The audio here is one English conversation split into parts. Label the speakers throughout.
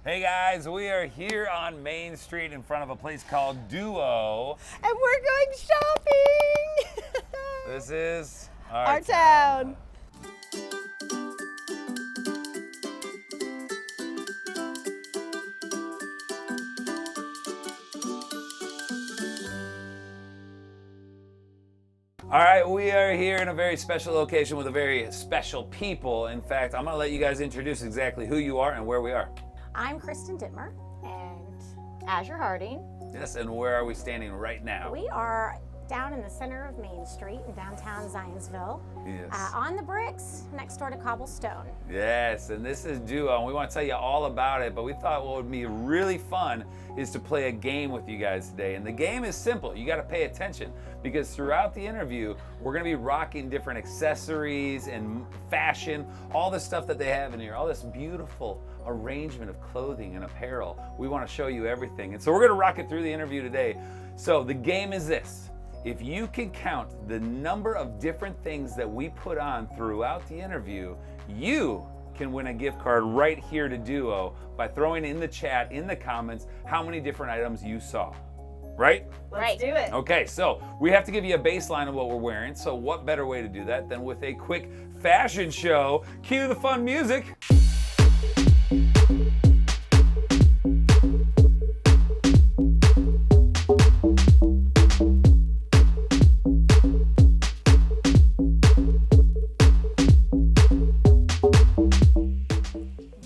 Speaker 1: Hey guys, we are here on Main Street in front of a place called Duo.
Speaker 2: And we're going shopping!
Speaker 1: This is
Speaker 2: Our town.
Speaker 1: All right, we are here in a very special location with a very special people. In fact, I'm gonna let you guys introduce exactly who you are and where we are.
Speaker 3: I'm Kristen Dittmer and Azure Harding.
Speaker 1: Yes, and where are we standing right now?
Speaker 3: We are down in the center of Main Street in downtown Zionsville.
Speaker 1: Yes.
Speaker 3: On the bricks next door to Cobblestone.
Speaker 1: Yes, and this is Duo, and we want to tell you all about it, but we thought what would be really fun is to play a game with you guys today. And the game is simple. You got to pay attention because throughout the interview, we're going to be rocking different accessories and fashion, all the stuff that they have in here, all this beautiful arrangement of clothing and apparel. We want to show you everything. And so we're going to rock it through the interview today. So the game is this. If you can count the number of different things that we put on throughout the interview, you can win a gift card right here to Duo by throwing in the chat, in the comments, how many different items you saw. Right?
Speaker 2: Let's do it.
Speaker 1: Okay, so we have to give you a baseline of what we're wearing. So what better way to do that than with a quick fashion show? Cue the fun music.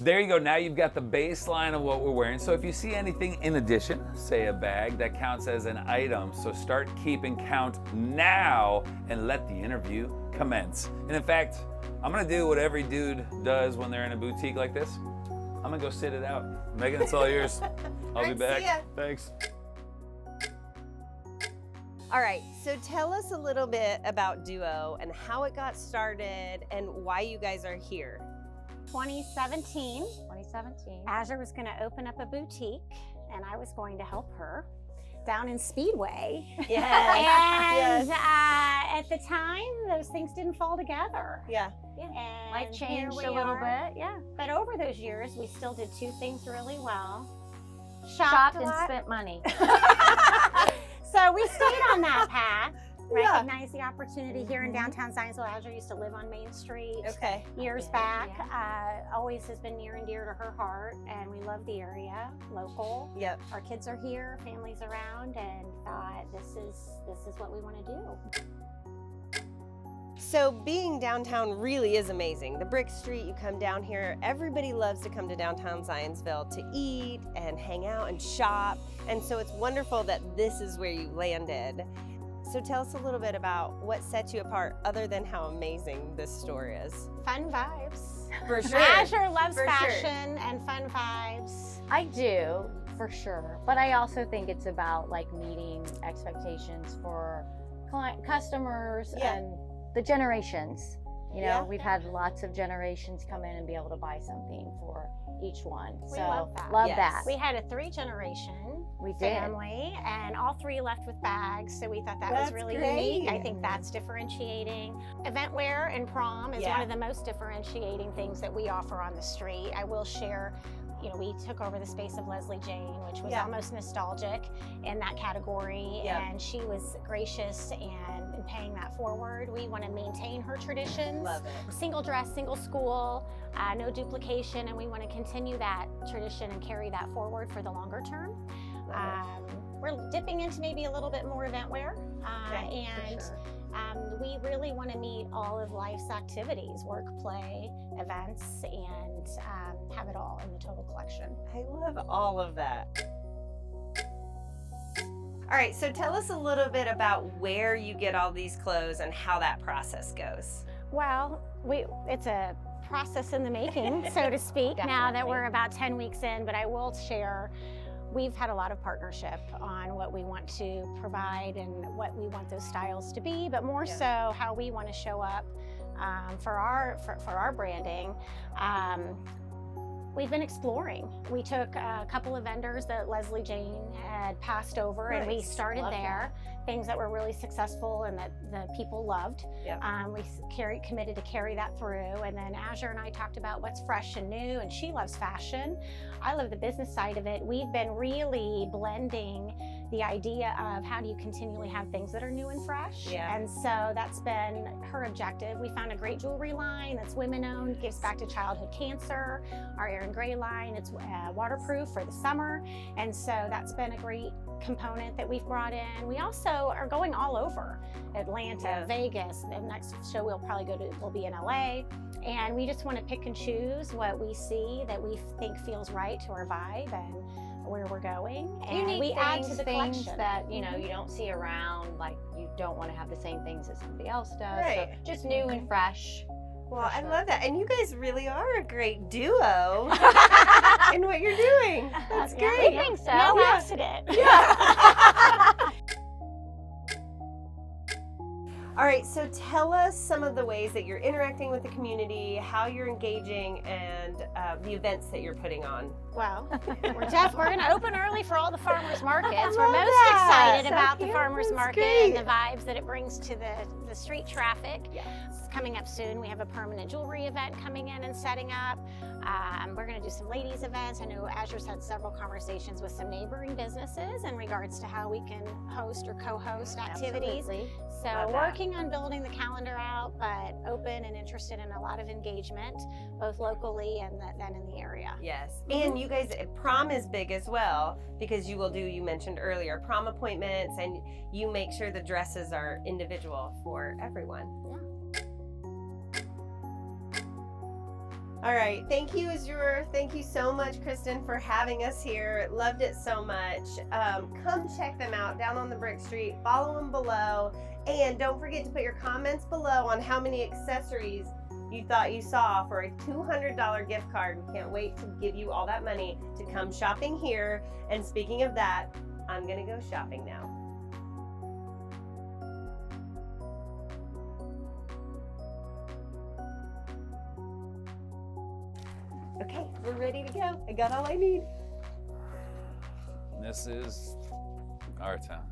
Speaker 1: There you go, now you've got the baseline of what we're wearing. So if you see anything in addition, say a bag, that counts as an item. So start keeping count now and let the interview commence. And in fact, I'm gonna do what every dude does when they're in a boutique like this. I'm gonna go sit it out. Megan, it's all yours. I'll be back.
Speaker 2: See ya.
Speaker 1: Thanks.
Speaker 2: All right, so tell us a little bit about Duo and how it got started and why you guys are here.
Speaker 3: 2017, Azure was going to open up a boutique and I was going to help her down in Speedway.
Speaker 2: Yes.
Speaker 3: And at the time, those things didn't fall together.
Speaker 2: Yeah.
Speaker 3: And
Speaker 4: Life
Speaker 3: here
Speaker 4: changed
Speaker 3: we
Speaker 4: a little
Speaker 3: are.
Speaker 4: bit, yeah.
Speaker 3: But over those years, we still did two things really well.
Speaker 4: Shopped
Speaker 3: a
Speaker 4: and
Speaker 3: lot.
Speaker 4: spent money.
Speaker 3: So we stayed on that path.
Speaker 2: Yeah.
Speaker 3: Recognized the opportunity here in downtown Zionsville. Azure used to live on Main Street
Speaker 2: Okay.
Speaker 3: years back. Always has been near and dear to her heart, and we love the area, local.
Speaker 2: Yep.
Speaker 3: Our kids are here, families around, and thought this is what we want to do.
Speaker 2: So being downtown really is amazing. The Brick Street, you come down here, everybody loves to come to downtown Zionsville to eat and hang out and shop. And so it's wonderful that this is where you landed. So tell us a little bit about what sets you apart other than how amazing this store is.
Speaker 3: Fun vibes.
Speaker 2: For sure.
Speaker 3: Azure loves
Speaker 2: For sure.
Speaker 3: fashion and fun vibes.
Speaker 4: I do, for sure. But I also think it's about like meeting expectations for customers
Speaker 2: Yeah.
Speaker 4: and the generations. You know,
Speaker 2: Yeah.
Speaker 4: we've had lots of generations come in and be able to buy something for each one.
Speaker 3: We
Speaker 4: so
Speaker 3: love that.
Speaker 4: love
Speaker 2: Yes.
Speaker 4: that.
Speaker 3: We had a 3-generation
Speaker 4: We did.
Speaker 3: family, and all three left with bags, so we thought that
Speaker 2: That's
Speaker 3: was really
Speaker 2: great.
Speaker 3: unique. I think that's differentiating. Event wear and prom is
Speaker 2: Yeah.
Speaker 3: one of the most differentiating things that we offer on the street. I will share, you know, we took over the space of Leslie Jane, which was
Speaker 2: Yeah.
Speaker 3: almost nostalgic in that category,
Speaker 2: Yeah.
Speaker 3: and she was gracious and in paying that forward. We want to maintain her traditions.
Speaker 2: Love it.
Speaker 3: Single dress, single school, no duplication, and we want to continue that tradition and carry that forward for the longer term. We're dipping into maybe a little bit more event wear,
Speaker 2: Okay,
Speaker 3: and
Speaker 2: for sure.
Speaker 3: we really want to meet all of life's activities, work, play, events, and have it all in the total collection.
Speaker 2: I love all of that. All right, so tell us a little bit about where you get all these clothes and how that process goes.
Speaker 3: Well, it's a process in the making, so to speak, now that
Speaker 2: Definitely.
Speaker 3: we're about 10 weeks in, but I will share we've had a lot of partnership on what we want to provide and what we want those styles to be, but more
Speaker 2: Yeah.
Speaker 3: so how we want to show up for our branding. We've been exploring. We took a couple of vendors that Leslie Jane had passed over, and we
Speaker 2: Nice.
Speaker 3: started
Speaker 4: Love
Speaker 3: there. Things that were really successful and that the people loved.
Speaker 2: Yep.
Speaker 3: We committed to carry that through. And then Azure and I talked about what's fresh and new, and she loves fashion. I love the business side of it. We've been really blending the idea of how do you continually have things that are new and fresh.
Speaker 2: Yeah.
Speaker 3: And so that's been her objective. We found a great jewelry line that's women owned, gives back to childhood cancer. Our Erin Gray line, it's waterproof for the summer. And so that's been a great component that we've brought in. We also are going all over Atlanta,
Speaker 2: Yeah.
Speaker 3: Vegas. The next show we'll probably go to will be in LA. And we just want to pick and choose what we see that we think feels right to our vibe and where we're going. And
Speaker 4: Unique
Speaker 3: we add
Speaker 4: things,
Speaker 3: to the
Speaker 4: things
Speaker 3: collection.
Speaker 4: that you don't see around. Like you don't want to have the same things that somebody else does.
Speaker 2: Right.
Speaker 4: So just new and fresh.
Speaker 2: Well,
Speaker 4: For
Speaker 2: I
Speaker 4: sure.
Speaker 2: love that. And you guys really are a great duo in what you're doing. That's
Speaker 3: Yeah,
Speaker 2: great.
Speaker 4: We think so.
Speaker 3: No
Speaker 2: Yeah.
Speaker 3: accident.
Speaker 2: All right, so tell us some of the ways that you're interacting with the community, how you're engaging, and the events that you're putting on.
Speaker 3: Well, we're going to open early for all the farmers markets. We're
Speaker 2: love
Speaker 3: most
Speaker 2: that.
Speaker 3: excited
Speaker 2: So
Speaker 3: about the
Speaker 2: cute.
Speaker 3: farmers
Speaker 2: That's
Speaker 3: market
Speaker 2: great.
Speaker 3: and the vibes that it brings to the street traffic.
Speaker 2: Yes.
Speaker 3: It's coming up soon. We have a permanent jewelry event coming in and setting up. We're going to do some ladies events. I know Azure's had several conversations with some neighboring businesses in regards to how we can host or co-host activities.
Speaker 4: Absolutely.
Speaker 3: So
Speaker 2: Love that.
Speaker 3: working on building the calendar out, but open and interested in a lot of engagement, both locally and then in the area.
Speaker 2: Yes. And you guys, prom is big as well because you will do, you mentioned earlier, prom appointments, and you make sure the dresses are individual for everyone. All right. Thank you, Azure. Thank you so much, Kristen, for having us here. Loved it so much. Come check them out down on the Brick Street. Follow them below. And don't forget to put your comments below on how many accessories you thought you saw for a $200 gift card. We can't wait to give you all that money to come shopping here. And speaking of that, I'm going to go shopping now. Okay, we're ready to go. I got all I need.
Speaker 1: This is our town.